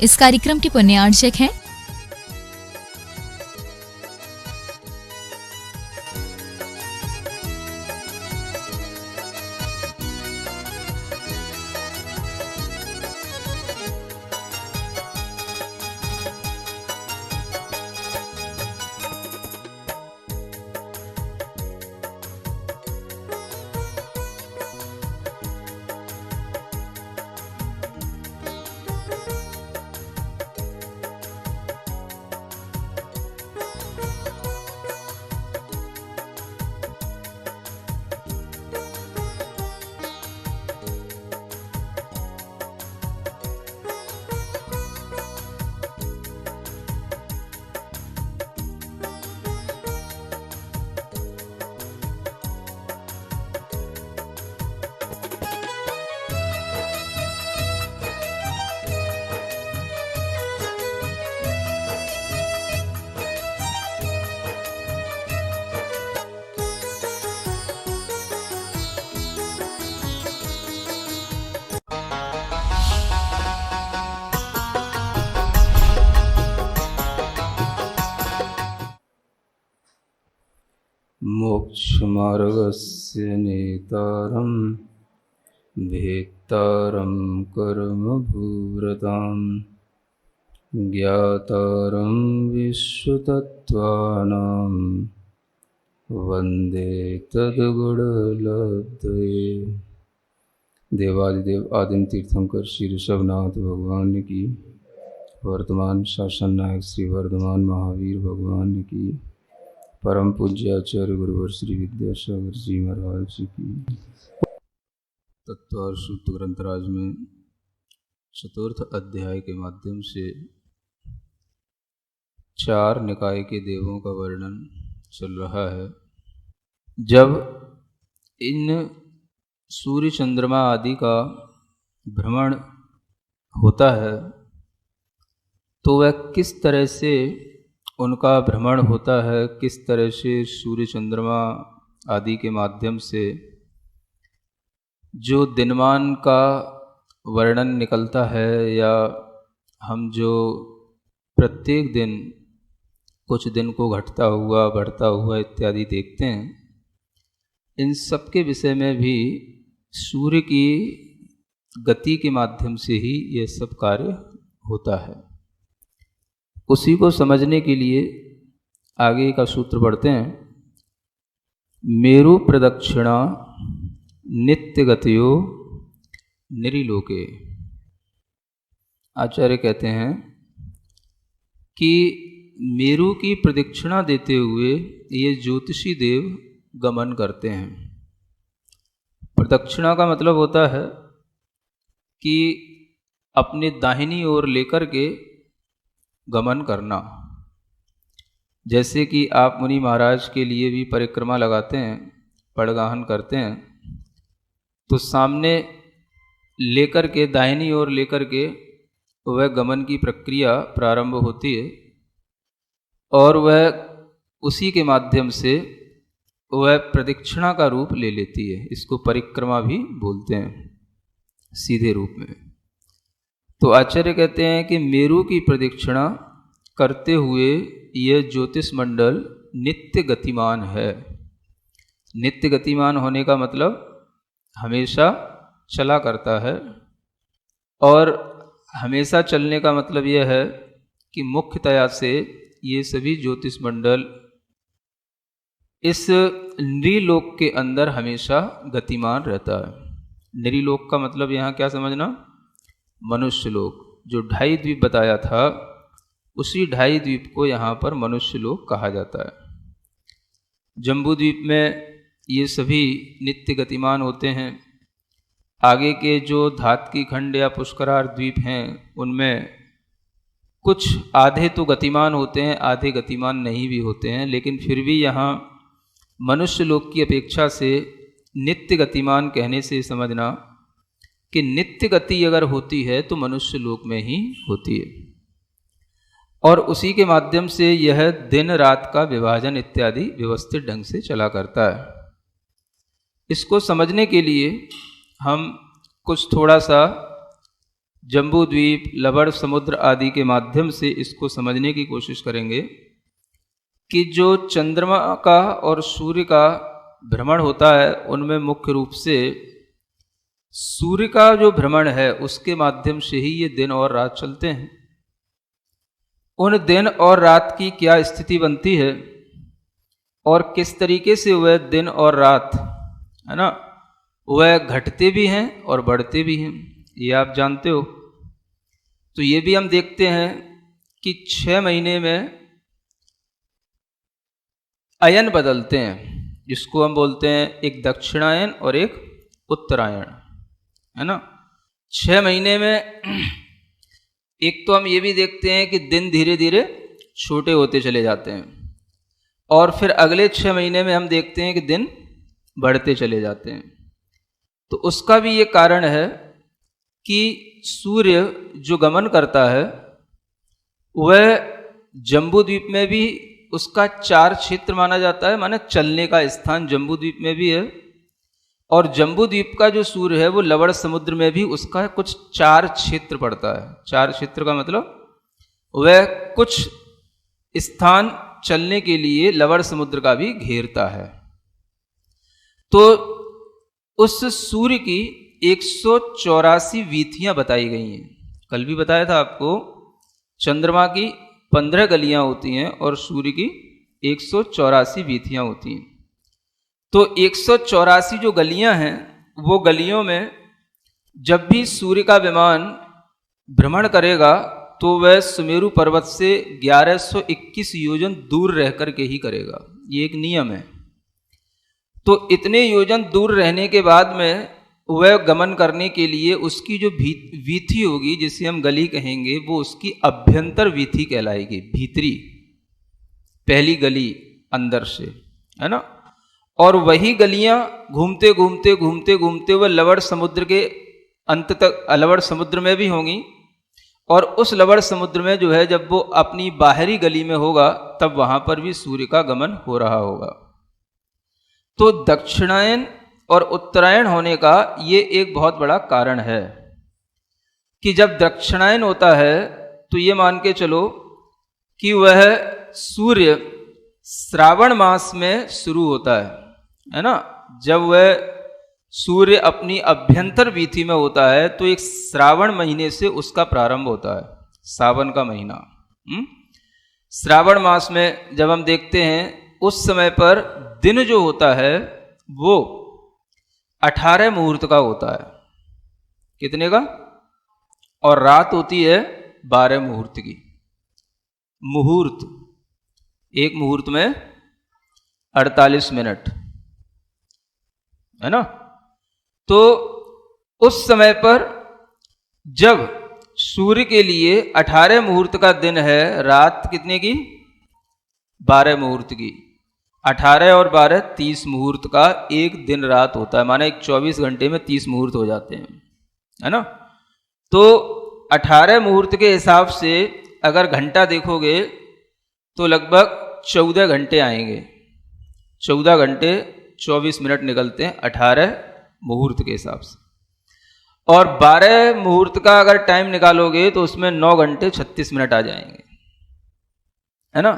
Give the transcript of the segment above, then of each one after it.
इस कार्यक्रम के पुण्यार्चक हैं मोक्षमार्गस्य नेतारं भेत्तारं कर्मभूरतां ज्ञातारं विश्वतत्त्वानां वन्दे तद्गुणलब्धये। देवादिदेव आदिम तीर्थंकर श्री ऋषभनाथ भगवान की, वर्तमान शासन नायक श्री वर्धमान महावीर भगवान की, परम पूज्य आचार्य गुरुवर श्री विद्यासागर जी महाराज जी की। तत्व सूत्र ग्रंथराज में चतुर्थ अध्याय के माध्यम से 4 निकाय के देवों का वर्णन चल रहा है। जब इन सूर्य चंद्रमा आदि का भ्रमण होता है तो वह किस तरह से उनका भ्रमण होता है, किस तरह से सूर्य चंद्रमा आदि के माध्यम से जो दिनमान का वर्णन निकलता है, या हम जो प्रत्येक दिन कुछ दिन को घटता हुआ बढ़ता हुआ इत्यादि देखते हैं, इन सब के विषय में भी सूर्य की गति के माध्यम से ही यह सब कार्य होता है। उसी को समझने के लिए आगे का सूत्र पढ़ते हैं। मेरु प्रदक्षिणा नित्य गतियो निरिलोके। आचार्य कहते हैं कि मेरु की प्रदक्षिणा देते हुए ये ज्योतिषी देव गमन करते हैं। प्रदक्षिणा का मतलब होता है कि अपने दाहिनी ओर लेकर के गमन करना। जैसे कि आप मुनि महाराज के लिए भी परिक्रमा लगाते हैं, पड़गाहन करते हैं, तो सामने लेकर के दाहिनी ओर लेकर के वह गमन की प्रक्रिया प्रारंभ होती है और वह उसी के माध्यम से वह प्रदक्षिणा का रूप ले लेती है। इसको परिक्रमा भी बोलते हैं सीधे रूप में। तो आचार्य कहते हैं कि मेरु की प्रदक्षिणा करते हुए यह ज्योतिष मंडल नित्य गतिमान है। नित्य गतिमान होने का मतलब हमेशा चला करता है, और हमेशा चलने का मतलब यह है कि मुख्यतया से ये सभी ज्योतिष मंडल इस नृलोक के अंदर हमेशा गतिमान रहता है। नृलोक का मतलब यहाँ क्या समझना? मनुष्य लोक। जो 2.5 द्वीप बताया था, उसी 2.5 द्वीप को यहाँ पर मनुष्य लोक कहा जाता है। जम्बू द्वीप में ये सभी नित्य गतिमान होते हैं। आगे के जो धातकी खंड या पुष्करार द्वीप हैं, उनमें कुछ आधे तो गतिमान होते हैं, आधे गतिमान नहीं भी होते हैं, लेकिन फिर भी यहाँ मनुष्य लोक की अपेक्षा से नित्य गतिमान कहने से समझना कि नित्य गति अगर होती है तो मनुष्य लोक में ही होती है, और उसी के माध्यम से यह दिन रात का विभाजन इत्यादि व्यवस्थित ढंग से चला करता है। इसको समझने के लिए हम कुछ थोड़ा सा जम्बू द्वीप, लवण समुद्र आदि के माध्यम से इसको समझने की कोशिश करेंगे कि जो चंद्रमा का और सूर्य का भ्रमण होता है उनमें मुख्य रूप से सूर्य का जो भ्रमण है उसके माध्यम से ही ये दिन और रात चलते हैं। उन दिन और रात की क्या स्थिति बनती है और किस तरीके से वह दिन और रात है ना वह घटते भी हैं और बढ़ते भी हैं, ये आप जानते हो। तो ये भी हम देखते हैं कि 6 महीने में अयन बदलते हैं, जिसको हम बोलते हैं एक दक्षिणायन और एक उत्तरायण, है ना। 6 महीने में एक तो हम ये भी देखते हैं कि दिन धीरे धीरे छोटे होते चले जाते हैं और फिर अगले 6 महीने में हम देखते हैं कि दिन बढ़ते चले जाते हैं। तो उसका भी ये कारण है कि सूर्य जो गमन करता है वह जम्बू द्वीप में भी उसका 4 क्षेत्र माना जाता है, माने चलने का स्थान जम्बू द्वीप में भी है। और जम्बू द्वीप का जो सूर्य है वो लवण समुद्र में भी उसका कुछ 4 क्षेत्र पड़ता है। 4 क्षेत्र का मतलब वह कुछ स्थान चलने के लिए लवण समुद्र का भी घेरता है। तो उस सूर्य की 184 वीथियां बताई गई हैं। कल भी बताया था आपको, चंद्रमा की 15 गलियां होती हैं और सूर्य की 184 वीथियां होती हैं। तो 184 जो गलियां हैं वो गलियों में जब भी सूर्य का विमान भ्रमण करेगा तो वह सुमेरु पर्वत से 1121 योजन दूर रह कर के ही करेगा, ये एक नियम है। तो इतने योजन दूर रहने के बाद में वह गमन करने के लिए उसकी जो वीथी होगी, जिसे हम गली कहेंगे, वो उसकी अभ्यंतर वीथी कहलाएगी, भीतरी पहली गली अंदर से, है ना। और वही गलियां घूमते घूमते घूमते घूमते वह लवण समुद्र के अंत तक लवण समुद्र में भी होंगी। और उस लवण समुद्र में जो है जब वो अपनी बाहरी गली में होगा तब वहां पर भी सूर्य का गमन हो रहा होगा। तो दक्षिणायन और उत्तरायण होने का ये एक बहुत बड़ा कारण है कि जब दक्षिणायन होता है तो ये मान के चलो कि वह सूर्य श्रावण मास में शुरू होता है ना। जब वह सूर्य अपनी अभ्यंतर वीथी में होता है तो एक श्रावण महीने से उसका प्रारंभ होता है, सावन का महीना। श्रावण मास में जब हम देखते हैं उस समय पर दिन जो होता है वो 18 मुहूर्त का होता है। कितने का? और रात होती है 12 मुहूर्त की। मुहूर्त, एक मुहूर्त में 48 मिनट, है ना। तो उस समय पर जब सूर्य के लिए 18 मुहूर्त का दिन है, रात कितने की? 12 मुहूर्त की। 18 और 12 30 मुहूर्त का एक दिन रात होता है, माने 24 घंटे में 30 मुहूर्त हो जाते हैं, है ना। तो 18 मुहूर्त के हिसाब से अगर घंटा देखोगे तो लगभग 14 घंटे आएंगे। 14 घंटे 24 मिनट निकलते हैं 18 मुहूर्त के हिसाब से। और 12 मुहूर्त का अगर टाइम निकालोगे तो उसमें 9 घंटे 36 मिनट आ जाएंगे, है ना।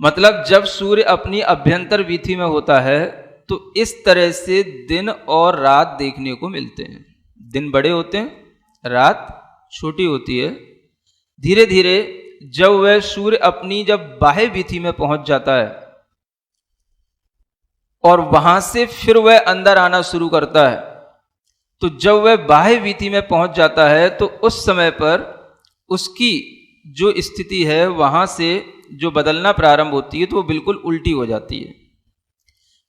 मतलब जब सूर्य अपनी अभ्यंतर वीथी में होता है तो इस तरह से दिन और रात देखने को मिलते हैं। दिन बड़े होते हैं, रात छोटी होती है। धीरे धीरे जब वह सूर्य अपनी जब बाह्य वीथी में पहुंच जाता है और वहां से फिर वह अंदर आना शुरू करता है, तो जब वह बाह्य वीथी में पहुंच जाता है तो उस समय पर उसकी जो स्थिति है वहां से जो बदलना प्रारंभ होती है तो वो बिल्कुल उल्टी हो जाती है।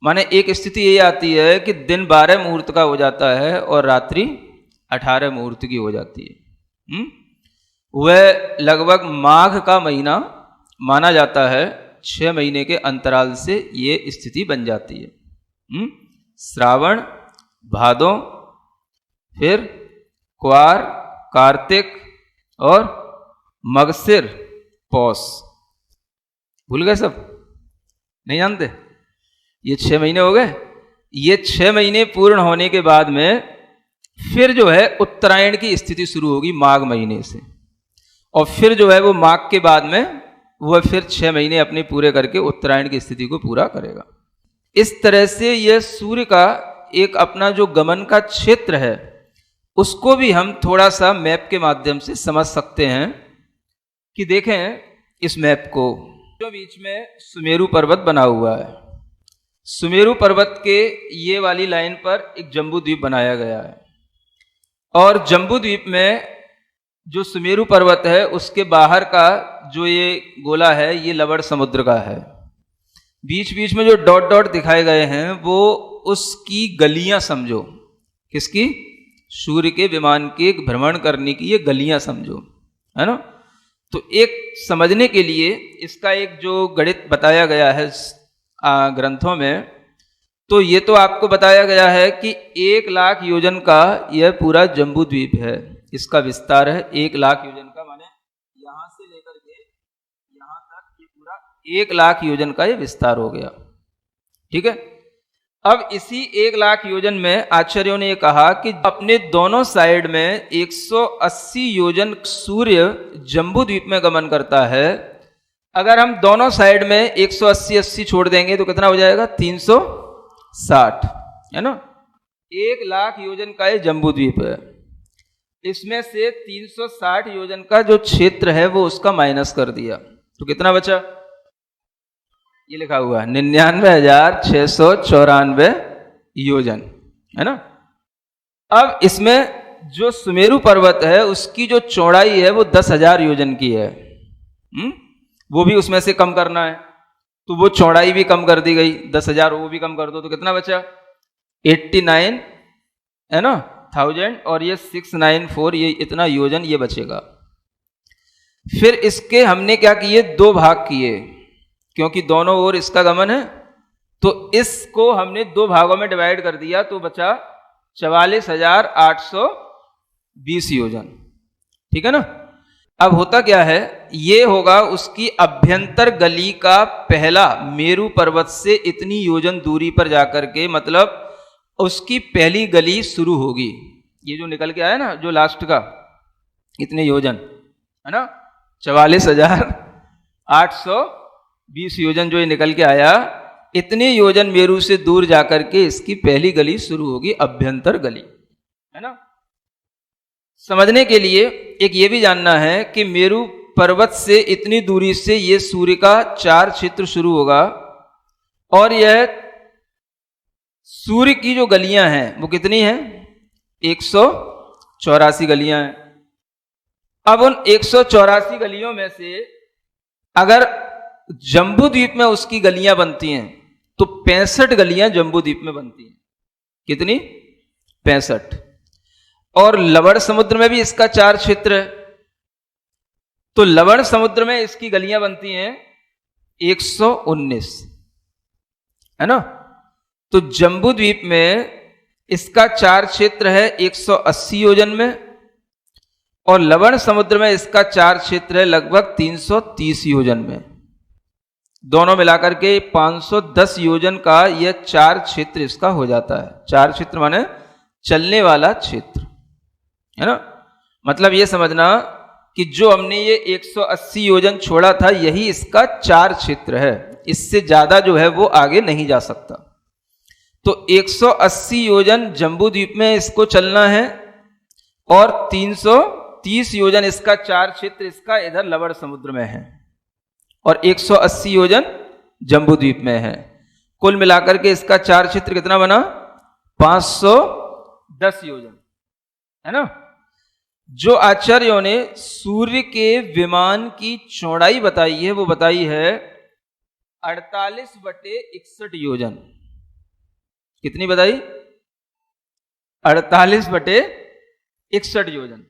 माने एक स्थिति ये आती है कि दिन 12 मुहूर्त का हो जाता है और रात्रि 18 मुहूर्त की हो जाती है। वह लगभग माघ का महीना माना जाता है, 6 महीने के अंतराल से ये स्थिति बन जाती है। श्रावण, भादों, फिर क्वार, कार्तिक और मगसिर, पौष। भूल गए सब? नहीं जानते? ये 6 महीने हो गए। ये 6 महीने पूर्ण होने के बाद में फिर जो है उत्तरायण की स्थिति शुरू होगी माघ महीने से, और फिर जो है वो माघ के बाद में वह फिर 6 महीने अपने पूरे करके उत्तरायण की स्थिति को पूरा करेगा। इस तरह से यह सूर्य का एक अपना जो गमन का क्षेत्र है उसको भी हम थोड़ा सा मैप के माध्यम से समझ सकते हैं कि देखें इस मैप को, जो बीच में सुमेरु पर्वत बना हुआ है, सुमेरु पर्वत के ये वाली लाइन पर एक जम्बू द्वीप बनाया गया है, और जम्बू द्वीप में जो सुमेरु पर्वत है उसके बाहर का जो ये गोला है ये लवण समुद्र का है। बीच बीच में जो डॉट डॉट दिखाए गए हैं वो उसकी गलियां समझो, किसकी? सूर्य के विमान के भ्रमण करने की ये गलियां समझो, है ना। तो एक समझने के लिए इसका एक जो गणित बताया गया है ग्रंथों में, तो ये तो आपको बताया गया है कि 1 लाख योजन का यह पूरा जम्बू द्वीप है, इसका विस्तार है 1 लाख योजन का, माने यहां से लेकर के यहां तक ये पूरा 1 लाख योजन का ये विस्तार हो गया। ठीक है। अब इसी 1 लाख योजन में आचार्यों ने ये कहा कि अपने दोनों साइड में 180 योजन सूर्य जम्बू द्वीप में गमन करता है। अगर हम दोनों साइड में 180 छोड़ देंगे तो कितना हो जाएगा? 360, है ना। 1 लाख योजन का ये जम्बू द्वीप है, इसमें से 360 योजन का जो क्षेत्र है वो उसका माइनस कर दिया तो कितना बचा? ये लिखा हुआ है 99,694 योजन, है ना। अब इसमें जो सुमेरु पर्वत है उसकी जो चौड़ाई है वो 10,000 योजन की है, वो भी उसमें से कम करना है, तो वो चौड़ाई भी कम कर दी गई, 10,000 वो भी कम कर दो तो कितना बचा? 89, है ना, 1000, और ये 694, ये इतना योजन ये बचेगा। फिर इसके हमने क्या किए? 2 भाग किए, क्योंकि दोनों ओर इसका गमन है, तो इसको हमने 2 भागों में डिवाइड कर दिया तो बचा 44,820 योजन। ठीक है ना। अब होता क्या है, ये होगा उसकी अभ्यंतर गली का पहला मेरु पर्वत से इतनी योजन दूरी पर जाकर के, मतलब उसकी पहली गली शुरू होगी। ये जो निकल के आया ना, जो लास्ट का इतने योजन, है ना, 44,820 योजन जो ये निकल के आया, इतने योजन मेरु से दूर जाकर के इसकी पहली गली शुरू होगी, अभ्यंतर गली, है ना। समझने के लिए एक ये भी जानना है कि मेरु पर्वत से इतनी दूरी से ये सूर्य का 4 क्षेत्र शुरू होगा, और यह सूर्य की जो गलियां हैं वो कितनी हैं? 184 गलियां हैं। अब उन 184 गलियों में से अगर जम्बू द्वीप में उसकी गलियां बनती हैं तो 65 गलियां जम्बू द्वीप में बनती हैं। कितनी? 65। और लवण समुद्र में भी इसका 4 क्षेत्र है, तो लवण समुद्र में इसकी गलियां बनती हैं 119, है ना। तो जम्बू द्वीप में इसका 4 क्षेत्र है 180 योजन में, और लवण समुद्र में इसका 4 क्षेत्र है लगभग 330 योजन में। दोनों मिलाकर के 510 योजन का यह 4 क्षेत्र इसका हो जाता है। 4 क्षेत्र माने चलने वाला क्षेत्र, है ना। मतलब यह समझना कि जो हमने ये 180 योजन छोड़ा था यही इसका 4 क्षेत्र है, इससे ज्यादा जो है वो आगे नहीं जा सकता। तो 180 योजन जम्बू द्वीप में इसको चलना है, और 330 योजन इसका 4 क्षेत्र इसका इधर लवण समुद्र में है, और 180 योजन जम्बू द्वीप में है। कुल मिलाकर के इसका 4 क्षेत्र कितना बना? 510 योजन, है ना। जो आचार्यों ने सूर्य के विमान की चौड़ाई बताई है वो बताई है 48/61 योजन। कितनी बताई? 48/61 योजन।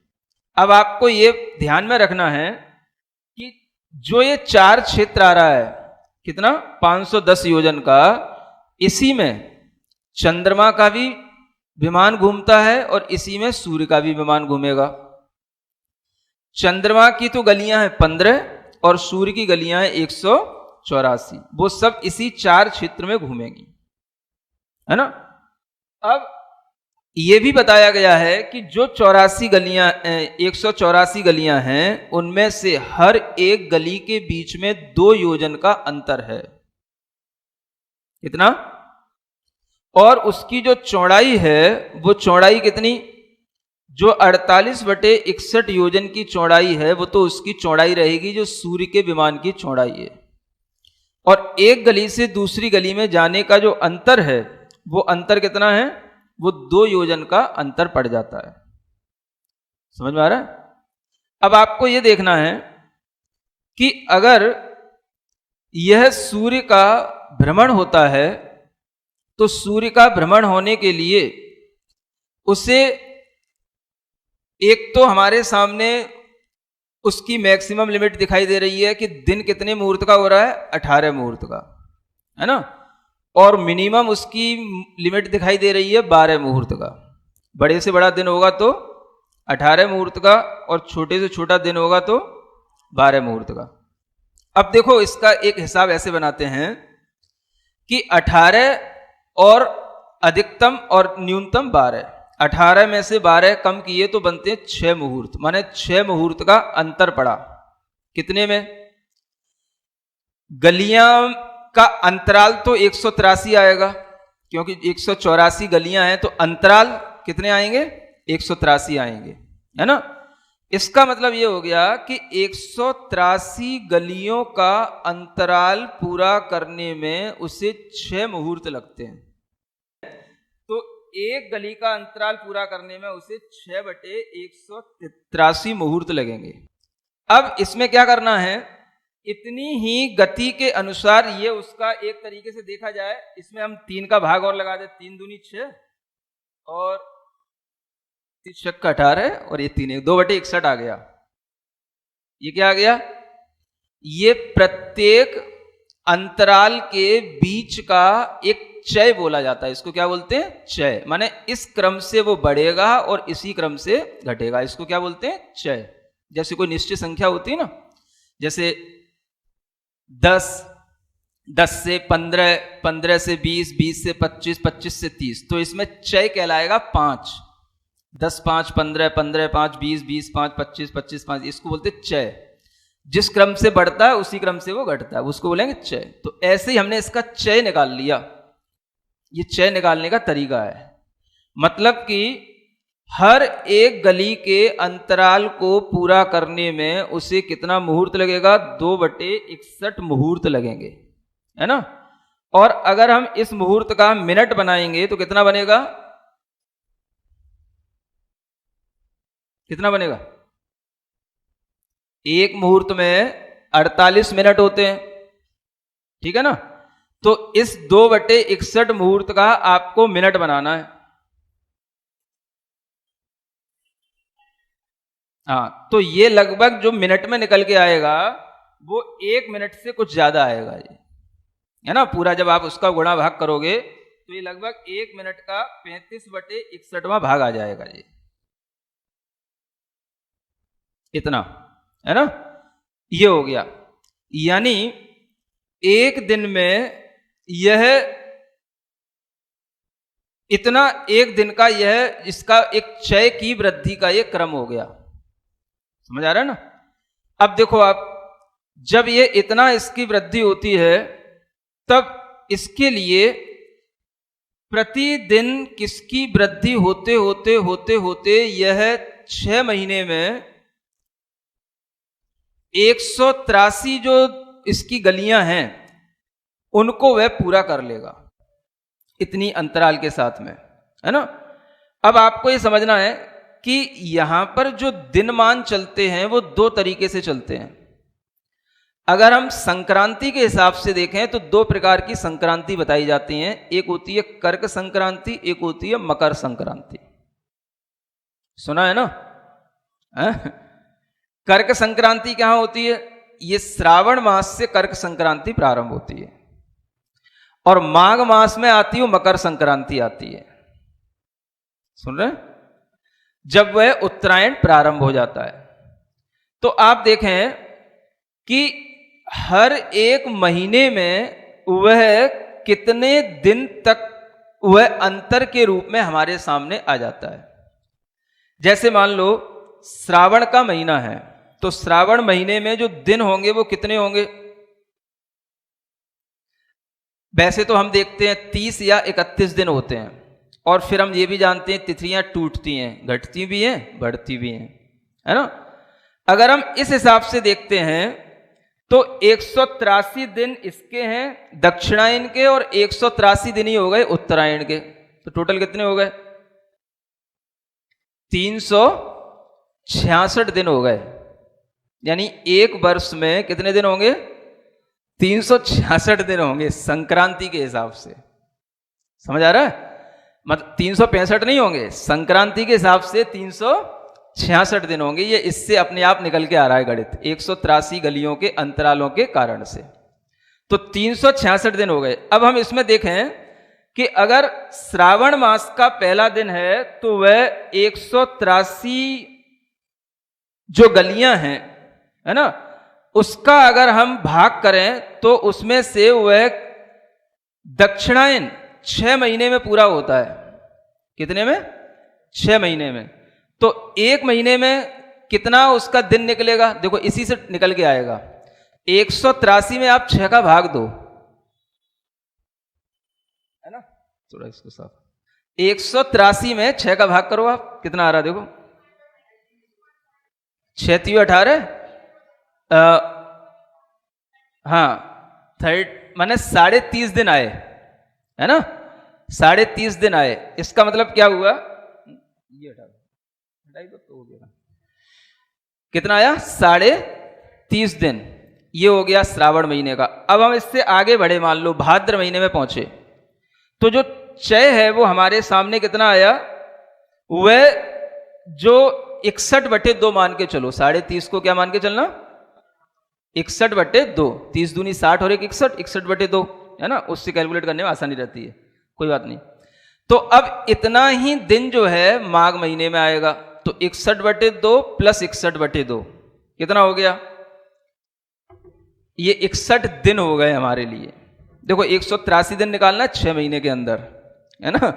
अब आपको ये ध्यान में रखना है कि जो ये 4 क्षेत्र आ रहा है, कितना? 510 योजन का, इसी में चंद्रमा का भी विमान घूमता है और इसी में सूर्य का भी विमान घूमेगा। चंद्रमा की तो गलियां हैं 15 और सूर्य की गलियां हैं 184, वो सब इसी 4 क्षेत्र में घूमेंगी, है ना। अब ये भी बताया गया है कि जो 84 गलियां 184 गलियां हैं, उनमें से हर एक गली के बीच में 2 योजन का अंतर है। कितना? और उसकी जो चौड़ाई है वो चौड़ाई कितनी? जो 48/61 योजन की चौड़ाई है वो तो उसकी चौड़ाई रहेगी जो सूर्य के विमान की चौड़ाई है। और एक गली से दूसरी गली में जाने का जो अंतर है वो अंतर कितना है? वो 2 योजन का अंतर पड़ जाता है। समझ में आ रहा है? अब आपको यह देखना है कि अगर यह सूर्य का भ्रमण होता है तो सूर्य का भ्रमण होने के लिए उसे एक तो हमारे सामने उसकी मैक्सिमम लिमिट दिखाई दे रही है कि दिन कितने मुहूर्त का हो रहा है? 18 मुहूर्त का, है ना। और मिनिमम उसकी लिमिट दिखाई दे रही है 12 मुहूर्त का। बड़े से बड़ा दिन होगा तो 18 मुहूर्त का और छोटे से छोटा दिन होगा तो 12 मुहूर्त का। अब देखो इसका एक हिसाब ऐसे बनाते हैं कि 18 और अधिकतम और न्यूनतम 12, 18 में से 12 कम किए तो बनते हैं 6 मुहूर्त, माने 6 मुहूर्त का अंतर पड़ा। कितने में? गलियां का अंतराल तो 183 आएगा, क्योंकि 184 गलियां हैं तो अंतराल कितने आएंगे? 183 आएंगे, है ना। इसका मतलब यह हो गया कि 183 गलियों का अंतराल पूरा करने में उसे 6 मुहूर्त लगते हैं। तो एक गली का अंतराल पूरा करने में उसे 6/183 मुहूर्त लगेंगे। अब इसमें क्या करना है? इतनी ही गति के अनुसार ये उसका एक तरीके से देखा जाए, इसमें हम 3 का भाग और लगा दे, 3 दूनी 6 और 3 छक्का 18 और ये 3 2/61 आ गया। ये क्या आ गया? ये प्रत्येक अंतराल के बीच का एक चय बोला जाता है। इसको क्या बोलते हैं? चय। माने इस क्रम से वो बढ़ेगा और इसी क्रम से घटेगा। इसको क्या बोलते हैं? चय। जैसे कोई निश्चित संख्या होती है ना, जैसे 10, 10 से 15, 15 से 20, 20 से 25, 25 से 30, तो इसमें चय कहलाएगा 5। 10, 5, 15, 15, 5, 20, 20, 5, 25, 25, 5, इसको बोलते चय। जिस क्रम से बढ़ता है उसी क्रम से वो घटता है, उसको बोलेंगे चय। तो ऐसे ही हमने इसका चय निकाल लिया। ये चय निकालने का तरीका है। मतलब कि हर एक गली के अंतराल को पूरा करने में उसे कितना मुहूर्त लगेगा? 2/61 मुहूर्त लगेंगे, है ना। और अगर हम इस मुहूर्त का मिनट बनाएंगे तो कितना बनेगा? कितना बनेगा? एक मुहूर्त में 48 मिनट होते हैं, ठीक है ना। तो इस 2/61 मुहूर्त का आपको मिनट बनाना है। हाँ, तो ये लगभग जो मिनट में निकल के आएगा वो 1 मिनट से कुछ ज्यादा आएगा, ये है ना। पूरा जब आप उसका गुणा भाग करोगे तो ये लगभग 1 मिनट का 35/61वां भाग आ जाएगा। ये इतना, है ना। ये हो गया। यानी एक दिन में यह इतना, एक दिन का यह इसका एक चय की वृद्धि का यह क्रम हो गया। समझ आ रहा है ना। अब देखो आप, जब ये इतना इसकी वृद्धि होती है तब इसके लिए प्रतिदिन किसकी वृद्धि होते होते होते होते यह 6 महीने में 183 जो इसकी गलियां हैं उनको वह पूरा कर लेगा, इतनी अंतराल के साथ में, है ना। अब आपको यह समझना है कि यहां पर जो दिनमान चलते हैं वो 2 तरीके से चलते हैं। अगर हम संक्रांति के हिसाब से देखें तो 2 प्रकार की संक्रांति बताई जाती हैं। एक होती है कर्क संक्रांति, एक होती है मकर संक्रांति। सुना है ना? कर्क संक्रांति कहां होती है? ये श्रावण मास से कर्क संक्रांति प्रारंभ होती है और माघ मास में आती है मकर संक्रांति आती है। सुन रहे? जब वह उत्तरायण प्रारंभ हो जाता है तो आप देखें कि हर एक महीने में वह कितने दिन तक वह अंतर के रूप में हमारे सामने आ जाता है। जैसे मान लो श्रावण का महीना है, तो श्रावण महीने में जो दिन होंगे वो कितने होंगे? वैसे तो हम देखते हैं 30 या 31 दिन होते हैं, और फिर हम ये भी जानते हैं तिथियां टूटती हैं, घटती भी हैं, बढ़ती भी हैं, है ना। अगर हम इस हिसाब से देखते हैं तो 183 दिन इसके हैं दक्षिणायन के, और 183 दिन ही हो गए उत्तरायण के। तो टोटल कितने हो गए? 366 दिन हो गए। यानी एक वर्ष में कितने दिन होंगे? 366 दिन होंगे संक्रांति के हिसाब से। समझ आ रहा है? मतलब 365 नहीं होंगे, संक्रांति के हिसाब से 366 दिन होंगे। ये इससे अपने आप निकल के आ रहा है गणित, 183 गलियों के अंतरालों के कारण से। तो 366 दिन हो गए। अब हम इसमें देखें कि अगर श्रावण मास का पहला दिन है तो वह 183 जो गलियां हैं, है ना, उसका अगर हम भाग करें तो उसमें से वह दक्षिणायन 6 महीने में पूरा होता है। कितने में? 6 महीने में। तो एक महीने में कितना उसका दिन निकलेगा? देखो इसी से निकल के आएगा। 183 में आप 6 का भाग दो, है ना, थोड़ा इसको साफ। 183 में 6 का भाग करो आप, कितना आ रहा? देखो 6 3 18, हाँ 30 माने 30.5 दिन आए, है ना, 30.5 दिन आए। इसका मतलब क्या हुआ? ये हटाई तो हो गया। कितना आया? 30.5 दिन। ये हो गया श्रावण महीने का। अब हम इससे आगे बढ़े, मान लो भाद्र महीने में पहुंचे, तो जो चय है वो हमारे सामने कितना आया? वह जो 61/2 मान के चलो, 30.5 को क्या मान के चलना? 61/2, 30 दूनी 60 और 61, 61/2, है ना, उससे कैलकुलेट करने में आसानी रहती है, कोई बात नहीं। तो अब इतना ही दिन जो है माघ महीने में आएगा, तो 61/2 प्लस 61/2 कितना हो गया? ये 61 दिन हो गए हमारे लिए। देखो 183 दिन निकालना है 6 महीने के अंदर, है ना।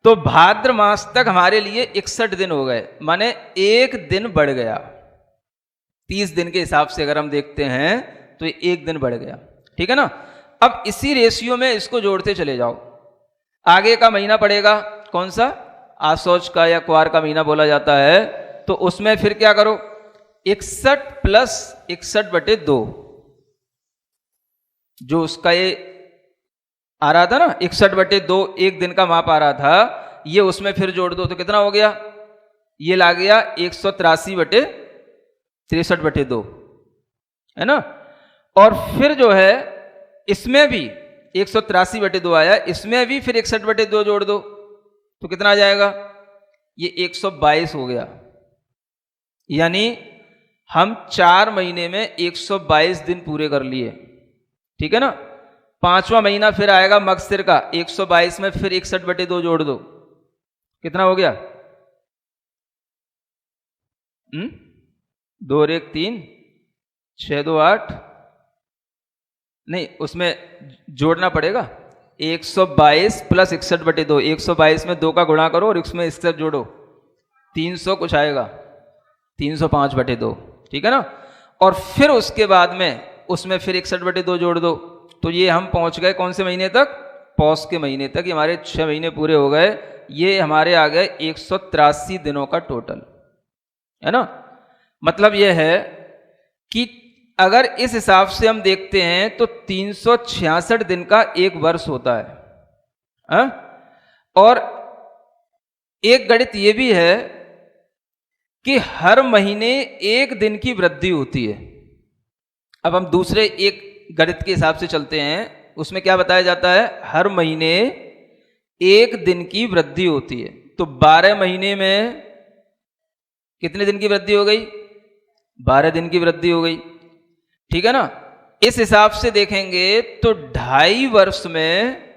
तो भाद्र मास तक हमारे लिए 61 दिन हो गए, माने एक दिन बढ़ गया। 30 दिन के हिसाब से अगर हम देखते हैं तो ये एक दिन बढ़ गया, ठीक है ना। अब इसी रेशियो में इसको जोड़ते चले जाओ। आगे का महीना पड़ेगा कौन सा? आसौज का या क्वार का महीना बोला जाता है। तो उसमें फिर क्या करो? 61 प्लस 61/2, जो उसका ये आ रहा था ना 61/2, एक दिन का माप आ रहा था, ये उसमें फिर जोड़ दो तो कितना हो गया? ये ला गया 183/63/2, है ना। और फिर जो है इसमें भी 183/2 आया, इसमें भी फिर 61/2 जोड़ दो तो कितना आ जाएगा? ये 122 हो गया। यानी हम 4 महीने में 122 दिन पूरे कर लिए, ठीक है ना। 5वां महीना फिर आएगा मगसिर का, 122 में फिर 61/2 जोड़ दो, कितना हो गया? 2 और 1 3, 6 2 8, नहीं उसमें जोड़ना पड़ेगा। 122 प्लस 61/2, 122 में 2 का गुणा करो और इसमें इससे जोड़ो, 300 कुछ आएगा, 305/2, ठीक है ना। और फिर उसके बाद में उसमें फिर 61/2 जोड़ दो, तो ये हम पहुंच गए कौन से महीने तक? पौष के महीने तक। ये हमारे 6 महीने पूरे हो गए। ये हमारे आ गए 183 दिनों का टोटल, है ना। मतलब यह है कि अगर इस हिसाब से हम देखते हैं तो 366 दिन का एक वर्ष होता है, हा? और एक गणित यह भी है कि हर महीने एक दिन की वृद्धि होती है। अब हम दूसरे एक गणित के हिसाब से चलते हैं, उसमें क्या बताया जाता है? हर महीने एक दिन की वृद्धि होती है। तो 12 महीने में कितने दिन की वृद्धि हो गई? 12 दिन की वृद्धि हो गई, ठीक है ना। इस हिसाब से देखेंगे तो 2.5 वर्ष में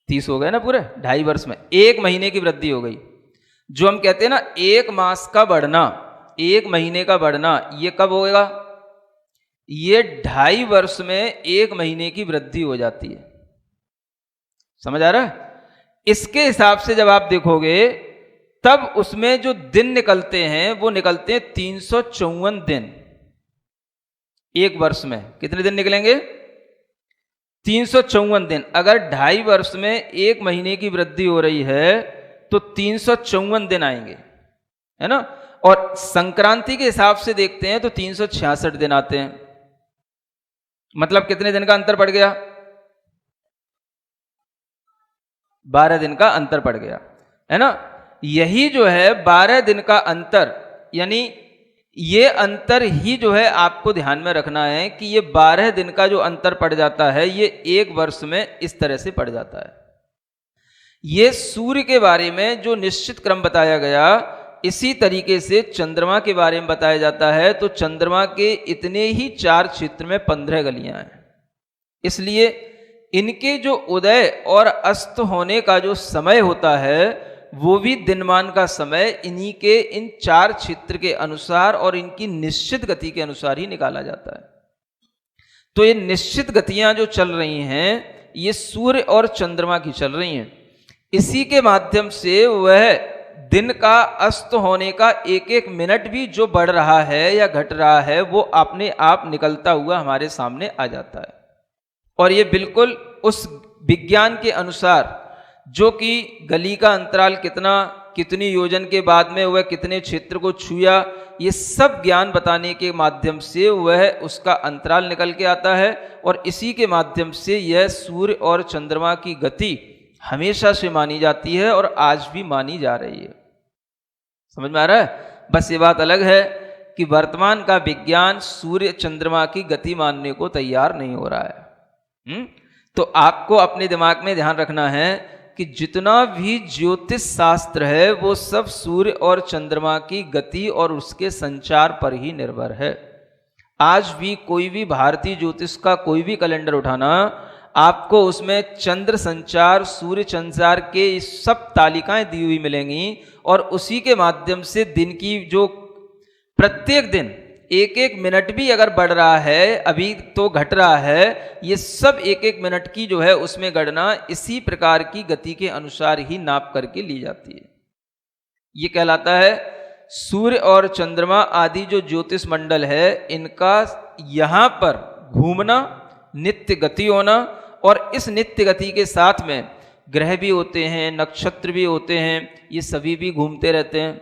30 हो गए ना पूरे, 2.5 वर्ष में एक महीने की वृद्धि हो गई। जो हम कहते हैं ना एक मास का बढ़ना, एक महीने का बढ़ना, ये कब होगा? ये 2.5 वर्ष में 1 महीने की वृद्धि हो जाती है। समझ आ रहा है? इसके हिसाब से जब आप देखोगे तब उसमें जो दिन निकलते हैं वो निकलते हैं 354 दिन। 1 वर्ष में कितने दिन निकलेंगे? 354 दिन। अगर 2.5 वर्ष में 1 महीने की वृद्धि हो रही है तो 354 दिन आएंगे, है ना। और संक्रांति के हिसाब से देखते हैं तो 366 दिन आते हैं। मतलब कितने दिन का अंतर पड़ गया? 12 दिन का अंतर पड़ गया, है ना। यही जो है 12 दिन का अंतर, यानी ये अंतर ही जो है आपको ध्यान में रखना है कि ये 12 दिन का जो अंतर पड़ जाता है ये 1 वर्ष में इस तरह से पड़ जाता है। ये सूर्य के बारे में जो निश्चित क्रम बताया गया, इसी तरीके से चंद्रमा के बारे में बताया जाता है। तो चंद्रमा के इतने ही 4 क्षेत्र में 15 गलियां हैं, इसलिए इनके जो उदय और अस्त होने का जो समय होता है वो भी दिनमान का समय इन्हीं के इन 4 क्षेत्र के अनुसार और इनकी निश्चित गति के अनुसार ही निकाला जाता है। तो ये निश्चित गतियां जो चल रही हैं ये सूर्य और चंद्रमा की चल रही हैं। इसी के माध्यम से वह दिन का अस्त होने का एक एक मिनट भी जो बढ़ रहा है या घट रहा है वो अपने आप निकलता हुआ हमारे सामने आ जाता है। और ये बिल्कुल उस विज्ञान के अनुसार जो कि गली का अंतराल कितना, कितनी योजन के बाद में वह कितने क्षेत्र को छुआ, ये सब ज्ञान बताने के माध्यम से वह उसका अंतराल निकल के आता है। और इसी के माध्यम से यह सूर्य और चंद्रमा की गति हमेशा से मानी जाती है और आज भी मानी जा रही है। समझ में आ रहा है? बस ये बात अलग है कि वर्तमान का विज्ञान सूर्य चंद्रमा की गति मानने को तैयार नहीं हो रहा है। तो आपको अपने दिमाग में ध्यान रखना है कि जितना भी ज्योतिष शास्त्र है वो सब सूर्य और चंद्रमा की गति और उसके संचार पर ही निर्भर है। आज भी कोई भी भारतीय ज्योतिष का कोई भी कैलेंडर उठाना, आपको उसमें चंद्र संचार, सूर्य संचार के सब तालिकाएं दी हुई मिलेंगी। और उसी के माध्यम से दिन की जो प्रत्येक दिन एक एक मिनट भी अगर बढ़ रहा है, अभी तो घट रहा है, ये सब एक एक मिनट की जो है उसमें गणना इसी प्रकार की गति के अनुसार ही नाप करके ली जाती है। ये कहलाता है सूर्य और चंद्रमा आदि जो ज्योतिष मंडल है इनका यहाँ पर घूमना, नित्य गति होना। और इस नित्य गति के साथ में ग्रह भी होते हैं, नक्षत्र भी होते हैं, ये सभी भी घूमते रहते हैं।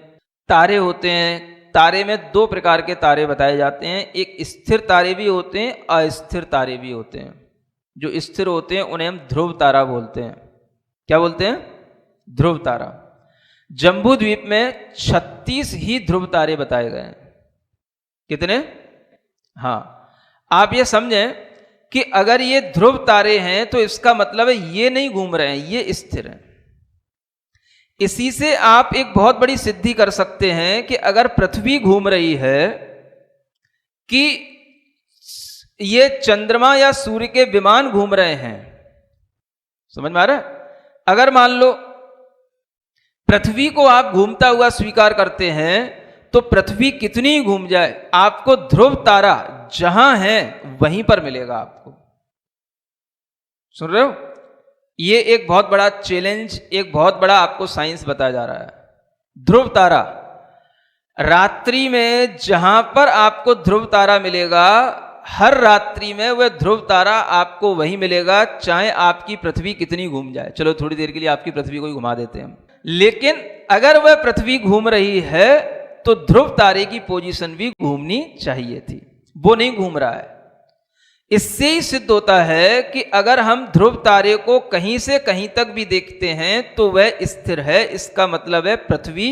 तारे होते हैं, तारे में 2 प्रकार के तारे बताए जाते हैं। एक स्थिर तारे भी होते हैं, अस्थिर तारे भी होते हैं। जो स्थिर होते हैं उन्हें हम ध्रुव तारा बोलते हैं। क्या बोलते हैं? ध्रुव तारा। जम्बू द्वीप में 36 ही ध्रुव तारे बताए गए हैं। कितने? हाँ, आप ये समझें कि अगर ये ध्रुव तारे हैं तो इसका मतलब है ये नहीं घूम रहे हैं, ये स्थिर हैं। इसी से आप एक बहुत बड़ी सिद्धि कर सकते हैं कि अगर पृथ्वी घूम रही है कि ये चंद्रमा या सूर्य के विमान घूम रहे हैं। समझ में आ रहा है? अगर मान लो पृथ्वी को आप घूमता हुआ स्वीकार करते हैं तो पृथ्वी कितनी ही घूम जाए, आपको ध्रुव तारा जहां है वहीं पर मिलेगा आपको। सुन रहे हो? ये एक बहुत बड़ा चैलेंज, एक बहुत बड़ा आपको साइंस बताया जा रहा है। ध्रुव तारा, रात्रि में जहां पर आपको ध्रुव तारा मिलेगा, हर रात्रि में वह ध्रुव तारा आपको वही मिलेगा, चाहे आपकी पृथ्वी कितनी घूम जाए। चलो थोड़ी देर के लिए आपकी पृथ्वी को ही घुमा देते हैं, लेकिन अगर वह पृथ्वी घूम रही है तो ध्रुव तारे की पोजीशन भी घूमनी चाहिए थी, वो नहीं घूम रहा है। इससे ही सिद्ध होता है कि अगर हम ध्रुव तारे को कहीं से कहीं तक भी देखते हैं तो वह स्थिर है। इसका मतलब है पृथ्वी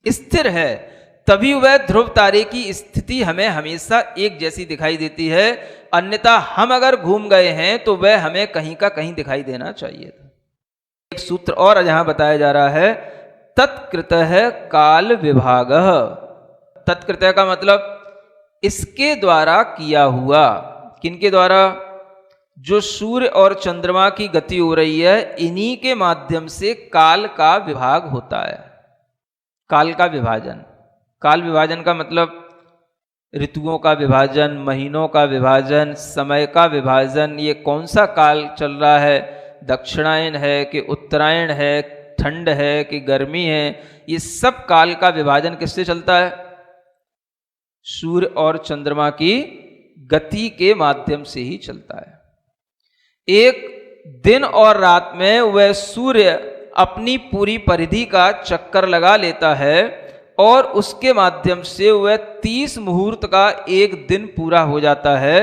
स्थिर है, तभी वह ध्रुव तारे की स्थिति हमें हमेशा एक जैसी दिखाई देती है। अन्यथा हम अगर घूम गए हैं तो वह हमें कहीं का कहीं दिखाई देना चाहिए था। एक सूत्र और यहां बताया जा रहा है, तत्कृतः काल विभागः। तत्कृतः का मतलब इसके द्वारा किया हुआ। किनके द्वारा? जो सूर्य और चंद्रमा की गति हो रही है, इन्हीं के माध्यम से काल का विभाग होता है। काल का विभाजन। काल विभाजन का मतलब ऋतुओं का विभाजन, महीनों का विभाजन, समय का विभाजन, ये कौन सा काल चल रहा है, दक्षिणायन है कि उत्तरायण है, ठंड है कि गर्मी है, ये सब काल का विभाजन किससे चलता है? सूर्य और चंद्रमा की गति के माध्यम से ही चलता है। एक दिन और रात में वह सूर्य अपनी पूरी परिधि का चक्कर लगा लेता है और उसके माध्यम से वह 30 मुहूर्त का एक दिन पूरा हो जाता है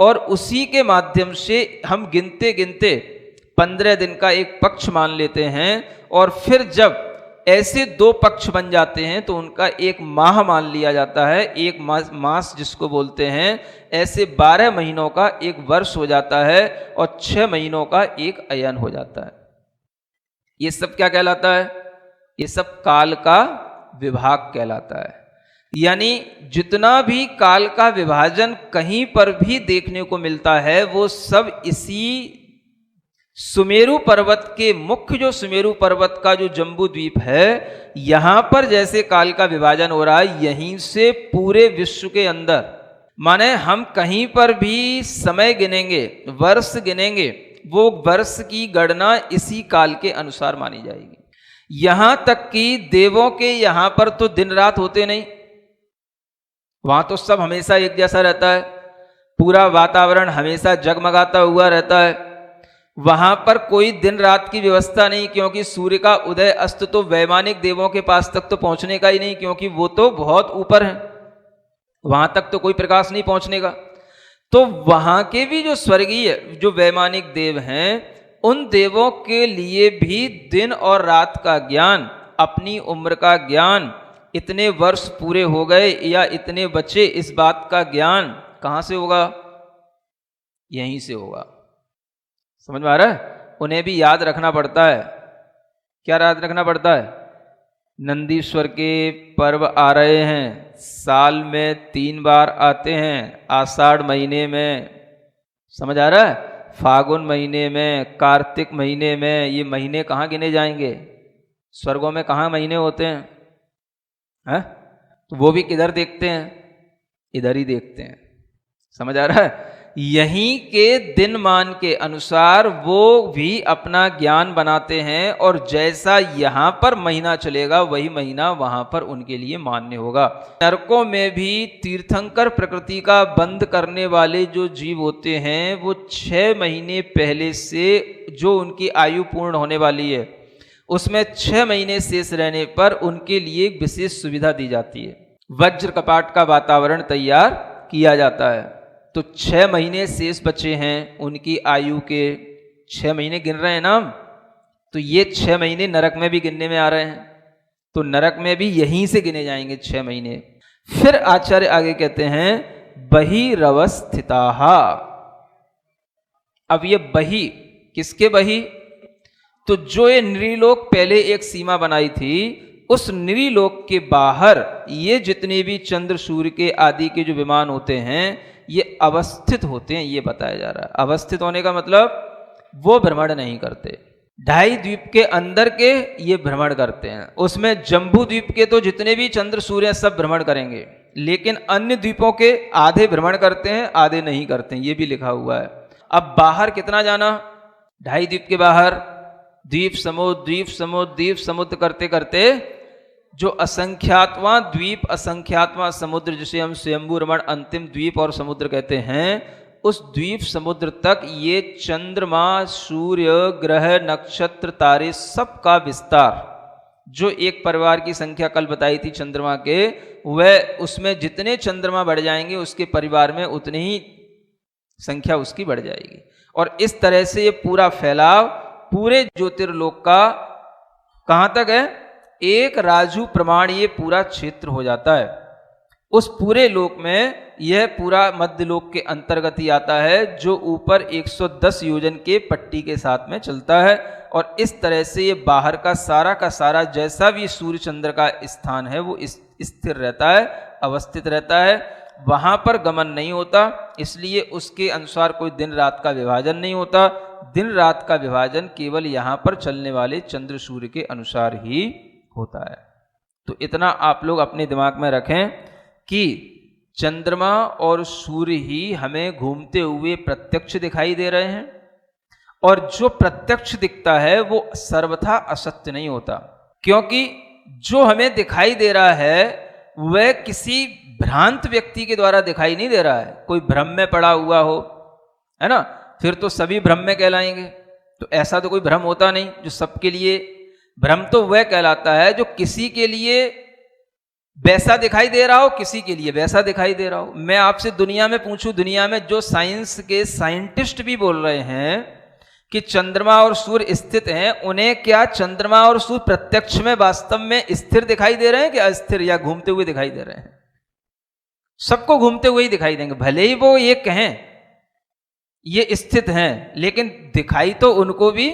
और उसी के माध्यम से हम गिनते गिनते 15 दिन का एक पक्ष मान लेते हैं और फिर जब ऐसे 2 पक्ष बन जाते हैं तो उनका एक माह मान लिया जाता है, एक मास जिसको बोलते हैं। ऐसे 12 महीनों का एक वर्ष हो जाता है और 6 महीनों का एक अयन हो जाता है। ये सब क्या कहलाता है? ये सब काल का विभाग कहलाता है। यानी जितना भी काल का विभाजन कहीं पर भी देखने को मिलता है वो सब इसी सुमेरु पर्वत के मुख्य, जो सुमेरु पर्वत का जो जम्बू द्वीप है, यहां पर जैसे काल का विभाजन हो रहा है, यहीं से पूरे विश्व के अंदर, माने हम कहीं पर भी समय गिनेंगे, वर्ष गिनेंगे, वो वर्ष की गणना इसी काल के अनुसार मानी जाएगी। यहां तक कि देवों के यहां पर तो दिन रात होते नहीं, वहां तो सब हमेशा एक जैसा रहता है, पूरा वातावरण हमेशा जगमगाता हुआ रहता है। वहां पर कोई दिन रात की व्यवस्था नहीं, क्योंकि सूर्य का उदय अस्त तो वैमानिक देवों के पास तक तो पहुंचने का ही नहीं, क्योंकि वो तो बहुत ऊपर है, वहां तक तो कोई प्रकाश नहीं पहुंचने का। तो वहां के भी जो स्वर्गीय, जो वैमानिक देव हैं, उन देवों के लिए भी दिन और रात का ज्ञान, अपनी उम्र का ज्ञान, इतने वर्ष पूरे हो गए या इतने बचे, इस बात का ज्ञान कहां से होगा? यहीं से होगा। समझ में आ रहा है? उन्हें भी याद रखना पड़ता है। क्या याद रखना पड़ता है? नंदीश्वर के पर्व आ रहे हैं, साल में 3 बार आते हैं, आषाढ़ महीने में, समझ आ रहा है, फागुन महीने में, कार्तिक महीने में। ये महीने कहाँ गिने जाएंगे? स्वर्गों में कहाँ महीने होते हैं? है? तो वो भी किधर देखते हैं? इधर ही देखते हैं। समझ आ रहा है? यहीं के दिन मान के अनुसार वो भी अपना ज्ञान बनाते हैं और जैसा यहां पर महीना चलेगा वही महीना वहां पर उनके लिए मान्य होगा। नरकों में भी तीर्थंकर प्रकृति का बंद करने वाले जो जीव होते हैं, वो 6 महीने पहले से जो उनकी आयु पूर्ण होने वाली है, उसमें 6 महीने शेष रहने पर उनके लिए विशेष सुविधा दी जाती है। वज्र कपाट का वातावरण तैयार किया जाता है। तो 6 महीने शेष बचे हैं उनकी आयु के, 6 महीने गिन रहे हैं ना हम, तो ये 6 महीने नरक में भी गिनने में आ रहे हैं, तो नरक में भी यहीं से गिने जाएंगे 6 महीने। फिर आचार्य आगे कहते हैं बहिरवस्थिताः। अब ये बही किसके बही? तो जो ये नृलोक पहले एक सीमा बनाई थी, उस नृलोक के बाहर ये जितने भी चंद्र सूर्य के आदि के जो विमान होते हैं, ये अवस्थित होते हैं, ये बताया जा रहा है। अवस्थित होने का मतलब वो भ्रमण नहीं करते। 2.5 द्वीप के अंदर के ये भ्रमण करते हैं। उसमें जम्बू द्वीप के तो जितने भी चंद्र सूर्य सब भ्रमण करेंगे, लेकिन अन्य द्वीपों के आधे भ्रमण करते हैं, आधे नहीं करते हैं, ये भी लिखा हुआ है। अब बाहर कितना जाना? 2.5 द्वीप के बाहर द्वीप समुद्र, द्वीप समुद्र, द्वीप समुद्र करते करते जो असंख्यातवां द्वीप, असंख्यातवां समुद्र, जिसे हम स्वयंभू रमण अंतिम द्वीप और समुद्र कहते हैं, उस द्वीप समुद्र तक ये चंद्रमा, सूर्य, ग्रह, नक्षत्र, तारे, सबका विस्तार, जो एक परिवार की संख्या कल बताई थी चंद्रमा के, वह उसमें जितने चंद्रमा बढ़ जाएंगे उसके परिवार में उतनी ही संख्या उसकी बढ़ जाएगी। और इस तरह से ये पूरा फैलाव पूरे ज्योतिर्लोक का कहां तक है? एक राजू प्रमाण ये पूरा क्षेत्र हो जाता है। उस पूरे लोक में यह पूरा मध्य लोक के अंतर्गत ही आता है, जो ऊपर 110 योजन के पट्टी के साथ में चलता है। और इस तरह से ये बाहर का सारा जैसा भी सूर्य चंद्र का स्थान है वो स्थिर रहता है, अवस्थित रहता है, वहां पर गमन नहीं होता। इसलिए उसके अनुसार कोई दिन रात का विभाजन नहीं होता। दिन रात का विभाजन केवल यहां पर चलने वाले चंद्र सूर्य के अनुसार ही होता है। तो इतना आप लोग अपने दिमाग में रखें कि चंद्रमा और सूर्य ही हमें घूमते हुए प्रत्यक्ष दिखाई दे रहे हैं, और जो प्रत्यक्ष दिखता है वो सर्वथा असत्य नहीं होता, क्योंकि जो हमें दिखाई दे रहा है वह किसी भ्रांत व्यक्ति के द्वारा दिखाई नहीं दे रहा है। कोई भ्रम में पड़ा हुआ हो, है ना, फिर तो सभी भ्रम में कहलाएंगे। तो ऐसा तो कोई भ्रम होता नहीं जो सबके लिए। भ्रम तो वह कहलाता है जो किसी के लिए वैसा दिखाई दे रहा हो, किसी के लिए वैसा दिखाई दे रहा हो। मैं आपसे दुनिया में पूछूं, दुनिया में जो साइंस के साइंटिस्ट भी बोल रहे हैं कि चंद्रमा और सूर्य स्थित हैं, उन्हें क्या चंद्रमा और सूर्य प्रत्यक्ष में वास्तव में स्थिर दिखाई दे रहे हैं कि अस्थिर या घूमते हुए दिखाई दे रहे हैं? सबको घूमते हुए ही दिखाई देंगे, भले ही वो ये कहें ये स्थित हैं, लेकिन दिखाई तो उनको भी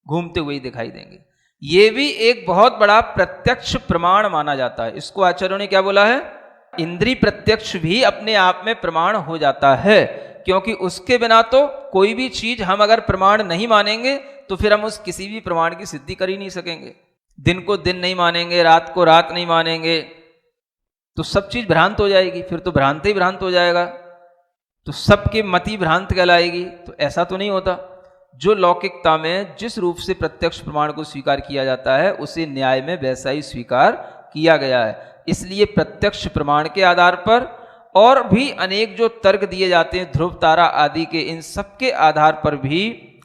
घूमते हुए ही दिखाई देंगे। ये भी एक बहुत बड़ा प्रत्यक्ष प्रमाण माना जाता है। इसको आचार्यों ने क्या बोला है? इंद्रिय प्रत्यक्ष भी अपने आप में प्रमाण हो जाता है, क्योंकि उसके बिना तो कोई भी चीज हम अगर प्रमाण नहीं मानेंगे तो फिर हम उस किसी भी प्रमाण की सिद्धि कर ही नहीं सकेंगे। दिन को दिन नहीं मानेंगे, रात को रात नहीं मानेंगे, तो सब चीज भ्रांत हो जाएगी, फिर तो भ्रांत ही भ्रांत हो जाएगा, तो सबकी मति भ्रांत कहलाएगी। तो ऐसा तो नहीं होता। जो लौकिकता में जिस रूप से प्रत्यक्ष प्रमाण को स्वीकार किया जाता है उसे न्याय में वैसा ही स्वीकार किया गया है। इसलिए प्रत्यक्ष प्रमाण के आधार पर और भी अनेक जो तर्क दिए जाते हैं ध्रुव तारा आदि के, इन सब के आधार पर भी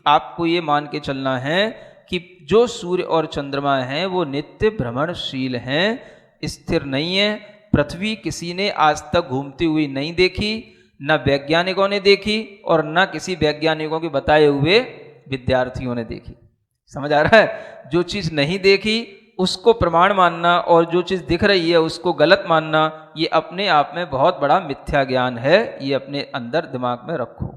आपको ये मान के चलना है कि जो सूर्य और चंद्रमा हैं वो नित्य भ्रमणशील हैं, स्थिर नहीं है। पृथ्वी किसी ने आज तक घूमती हुई नहीं देखी, न वैज्ञानिकों ने देखी और न किसी वैज्ञानिकों के बताए हुए विद्यार्थियों ने देखी। समझ आ रहा है? जो चीज नहीं देखी उसको प्रमाण मानना और जो चीज दिख रही है उसको गलत मानना, ये अपने आप में बहुत बड़ा मिथ्या ज्ञान है। ये अपने अंदर दिमाग में रखो,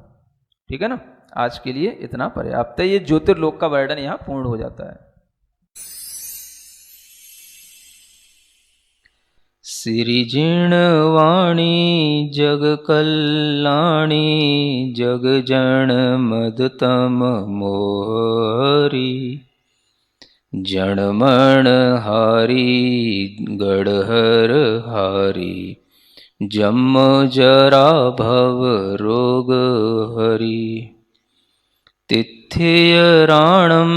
ठीक है ना। आज के लिए इतना पर्याप्त है। ये ज्योतिर्लोक का वर्णन यहाँ पूर्ण हो जाता है। सिरिजिणवाणी जग कल्याणी जग जन मदतम मोहरी जनमण हारी गढ़हर हारी जम जरा भव रोग हरी तिथ्य राणम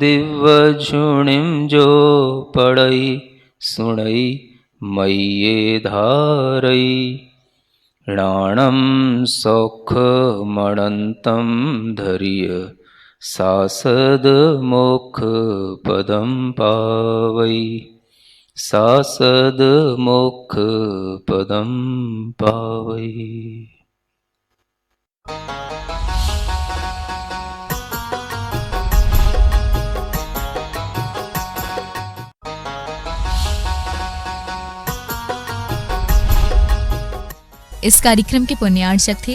दिव्य झुणिम जो पड़ई सुणई मय्ये धारई राणम सौख मणंतम धर्य सासद मोक्ष पदम पावई सासद मोक्ष पदम पावई। इस कार्यक्रम के पुण्यार्चक थे